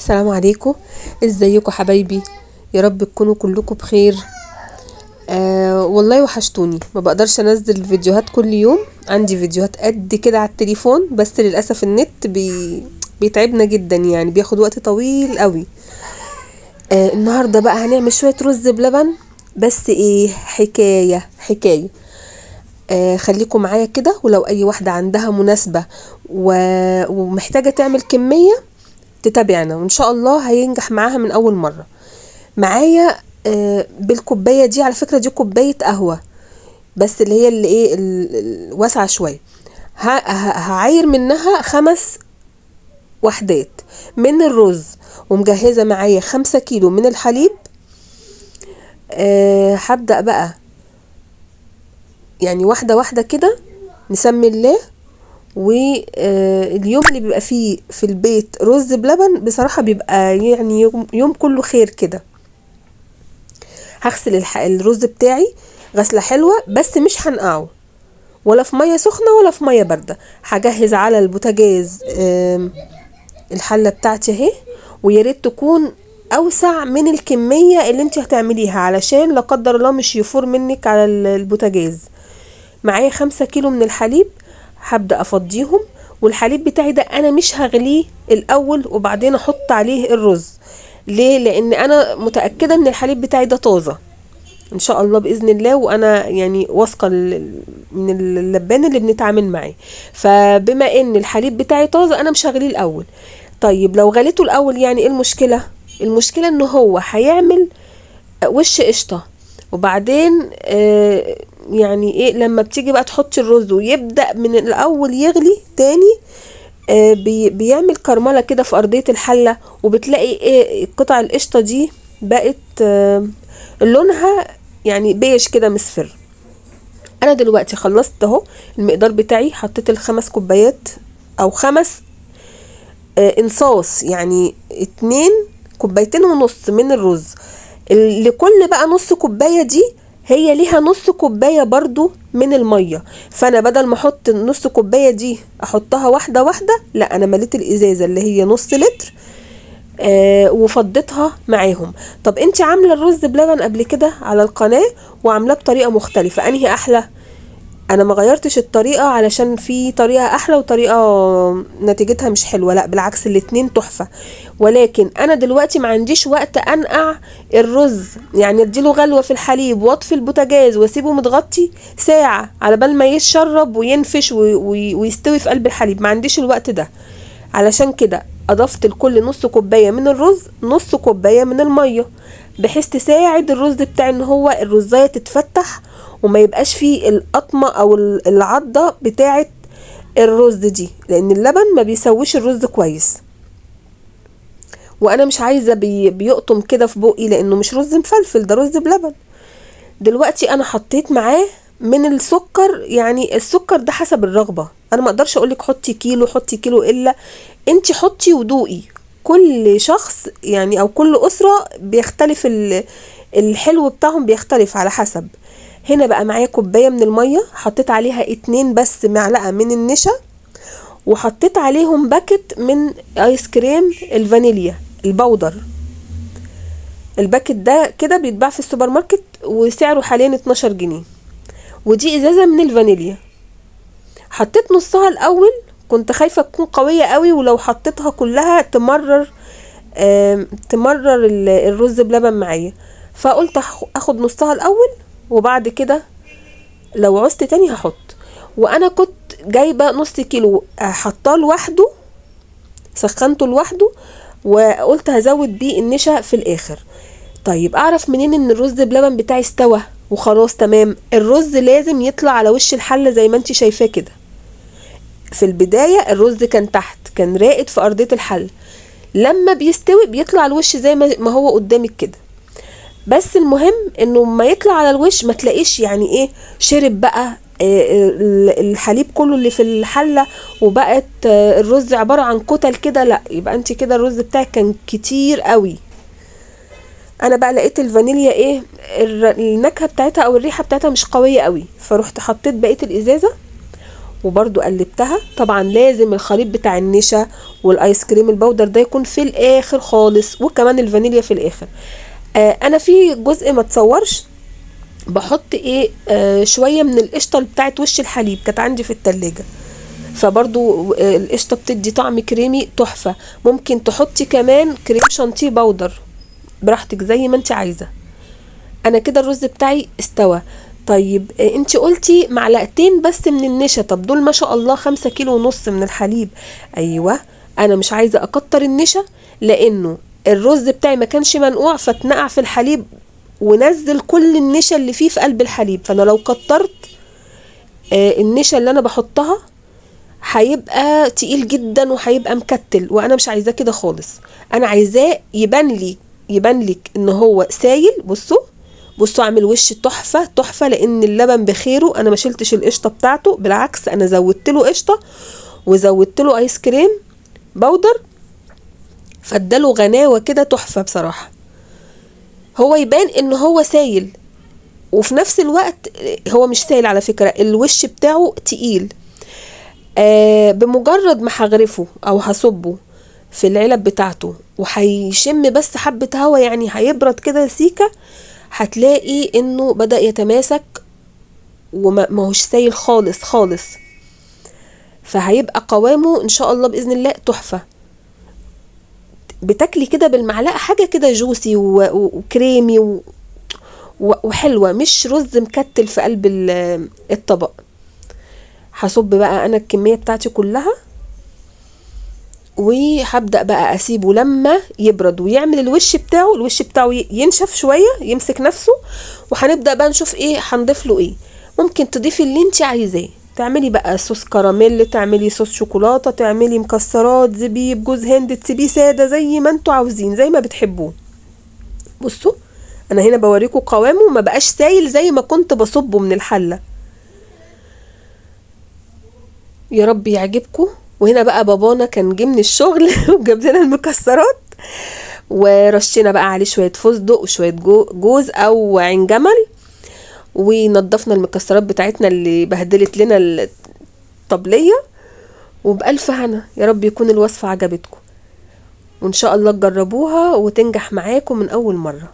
السلام عليكم. ازيكم حبايبي؟ يا رب تكونوا كلكم بخير. والله وحشتوني، ما بقدرش انزل فيديوهات كل يوم، عندي فيديوهات قد كده على التليفون، بس للاسف النت بيتعبنا جدا، يعني بياخد وقت طويل قوي. النهارده بقى هنعمل شويه رز بلبن، بس ايه، حكايه. خليكم معايا كده، ولو اي واحده عندها مناسبه ومحتاجه تعمل كميه تتابعنا، وان شاء الله هينجح معاها من اول مره. معايا بالكوبايه دي، على فكره دي كوبايه قهوه، بس اللي هي اللي ايه واسعه شويه. هعاير منها 5 وحدات من الرز، ومجهزه معايا 5 كيلو من الحليب. هبدأ بقى يعني واحده واحده كده، نسمي الله. واليوم اللي بيبقى فيه في البيت رز بلبن بصراحة بيبقى يعني يوم كله خير كده. هغسل الرز بتاعي غسلة حلوة، بس مش هنقعه ولا في مية سخنة ولا في مية باردة. هجهز على البوتاجاز الحلة بتاعتي اهي، وياريت تكون اوسع من الكمية اللي انت هتعمليها، علشان لا قدر الله مش يفور منك على البوتاجاز. معايا 5 كيلو من الحليب، هبدأ افضيهم. والحليب بتاعي ده انا مش هغليه الاول وبعدين احط عليه الرز. ليه؟ لان انا متأكدة ان الحليب بتاعي ده طازة ان شاء الله باذن الله، وانا يعني واثقة من اللبان اللي بنتعامل معاه. فبما ان الحليب بتاعي طازة انا مش هغليه الاول. طيب لو غليته الاول يعني ايه المشكلة؟ المشكلة ان هو هيعمل وش قشطة، وبعدين يعني ايه لما بتيجي بقى تحطي الرز ويبدأ من الاول يغلي تاني، بيعمل كرملة كده في ارضية الحلة، وبتلاقي ايه قطع القشطة دي بقت لونها يعني بيج كده مصفر. انا دلوقتي خلصت اهو المقدار بتاعي، حطيت ال5 كوبايات او 5 انصاص، يعني 2 كوبايتين ونص من الرز. لكل بقى نص كوباية دي هي ليها نص كوباية برضو من المية. فانا بدل ما احط نص كوباية دي احطها واحدة واحدة، لا انا مليت الازازة اللي هي نص لتر وفضيتها معاهم. طب انت عاملة الرز بلبن قبل كده على القناة وعاملاه بطريقة مختلفة، انهي احلى؟ انا ما غيرتش الطريقة علشان في طريقة احلى وطريقة نتيجتها مش حلوة، لا بالعكس الاتنين تحفة. ولكن انا دلوقتي ما عنديش وقت انقع الرز، يعني اديله غلوة في الحليب واطفي البوتاجاز واسيبه متغطي ساعة على بال ما يتشرب وينفش ويستوي في قلب الحليب، ما عنديش الوقت ده. علشان كده اضفت لكل نص كوباية من الرز نص كوباية من المية، بحيث تساعد الرز بتاع ان هو الرزاية تتفتح وما يبقاش فيه القطمة او العضة بتاعة الرز دي، لان اللبن ما بيسويش الرز كويس. وانا مش عايزة بيقطم كده في بقي، لانه مش رز مفلفل، ده رز بلبن. دلوقتي انا حطيت معاه من السكر، يعني السكر ده حسب الرغبة، انا ما اقدرش اقولك حطي كيلو حطي كيلو، الا انتي حطي ودوقي. كل شخص يعني او كل اسرة بيختلف الحلو بتاعهم، بيختلف على حسب. هنا بقى معايا كوباية من المية، حطيت عليها 2 بس معلقة من النشا، وحطيت عليهم باكت من ايس كريم الفانيليا البودر. الباكت ده كده بيتباع في السوبر ماركت وسعره حاليا 12 جنيه، ودي ازازة من الفانيليا. حطيت نصها الاول، كنت خايفة تكون قوية قوي ولو حطيتها كلها تمرر الرز بلبن معايا، فقلت اخد نصها الاول وبعد كده لو عوزت تاني هحط. وانا كنت جايبة نص كيلو حطاه لوحده، سخنته لوحده، وقلت هزود بيه النشا في الاخر. طيب اعرف منين ان الرز بلبن بتاعي استوى وخلاص تمام؟ الرز لازم يطلع على وش الحلة زي ما انت شايفاه كده. في البداية الرز كان تحت، كان راقد في ارضية الحل، لما بيستوي بيطلع الوش زي ما هو قدامك كده. بس المهم انه ما يطلع على الوش ما تلاقيش يعني ايه شرب بقى الحليب كله اللي في الحلة، وبقت الرز عبارة عن كتل كده، لا يبقى انت كده الرز بتاعك كان كتير قوي. انا بقى لقيت الفانيليا ايه النكهة بتاعتها او الريحة بتاعتها مش قوية قوي، فروحت حطيت بقية الازازة وبرضو قلبتها. طبعا لازم الخليط بتاع النشا والايس كريم البودر ده يكون في الاخر خالص، وكمان الفانيليا في الاخر. انا في جزء ما تصورش بحط ايه شويه من القشطه بتاعت وش الحليب، كانت عندي في التلاجة، فبرضو القشطه بتدي طعم كريمي تحفه. ممكن تحطي كمان كريم شانتيه بودر براحتك زي ما انت عايزه. انا كده الرز بتاعي استوى. طيب انت قلتي معلقتين بس من النشا، طب دول ما شاء الله 5 كيلو ونص من الحليب. ايوه، انا مش عايزه اكتر النشا لانه الرز بتاعي ما كانش منقوع فاتنقع في الحليب ونزل كل النشا اللي فيه في قلب الحليب. فانا لو كترت النشا اللي انا بحطها هيبقى تقيل جدا وهيبقى مكتل، وانا مش عايزاه كده خالص. انا عايزاه يبان لك ان هو سايل. بصوا عامل وش تحفه تحفه، لان اللبن بخيره. انا ما شلتش القشطه بتاعته، بالعكس انا زودت له قشطه وزودت له ايس كريم بودر، فاداله غناوه كده تحفه بصراحه. هو يبان ان هو سايل وفي نفس الوقت هو مش سايل على فكره، الوش بتاعه تقيل. بمجرد ما هغرفه او هصبه في العلب بتاعته وهيشم بس حبه هوا، يعني هيبرد كده سيكه، هتلاقي انه بدأ يتماسك وما هوش سايل خالص خالص. فهيبقى قوامه ان شاء الله باذن الله تحفه. بتاكلي كده بالمعلقه حاجه كده جوسي وكريمي وحلوه، مش رز مكتل في قلب الطبق. هصب بقى انا الكميه بتاعتي كلها، وهبدأ بقى اسيبه لما يبرد ويعمل الوش بتاعه ينشف شويه يمسك نفسه. وهنبدأ بقى نشوف ايه هنضيف له. ايه ممكن تضيفي اللي انت عايزاه، تعملي بقى صوص كراميل، تعملي صوص شوكولاته، تعملي مكسرات، زبيب، جوز هند، تسيبيه ساده زي ما انتوا عاوزين زي ما بتحبوه. بصوا انا هنا بوريكم قوامه، ما بقاش سايل زي ما كنت بصبه من الحله. يا رب يعجبكم. وهنا بقى بابانا كان جه من الشغل وجاب لنا المكسرات، ورشينا بقى عليه شويه فستق وشويه جوز او عين جمل، ونضفنا المكسرات بتاعتنا اللي بهدلت لنا الطبليه. وبألف هنا، يا رب يكون الوصفه عجبتكم، وان شاء الله تجربوها وتنجح معاكم من اول مره.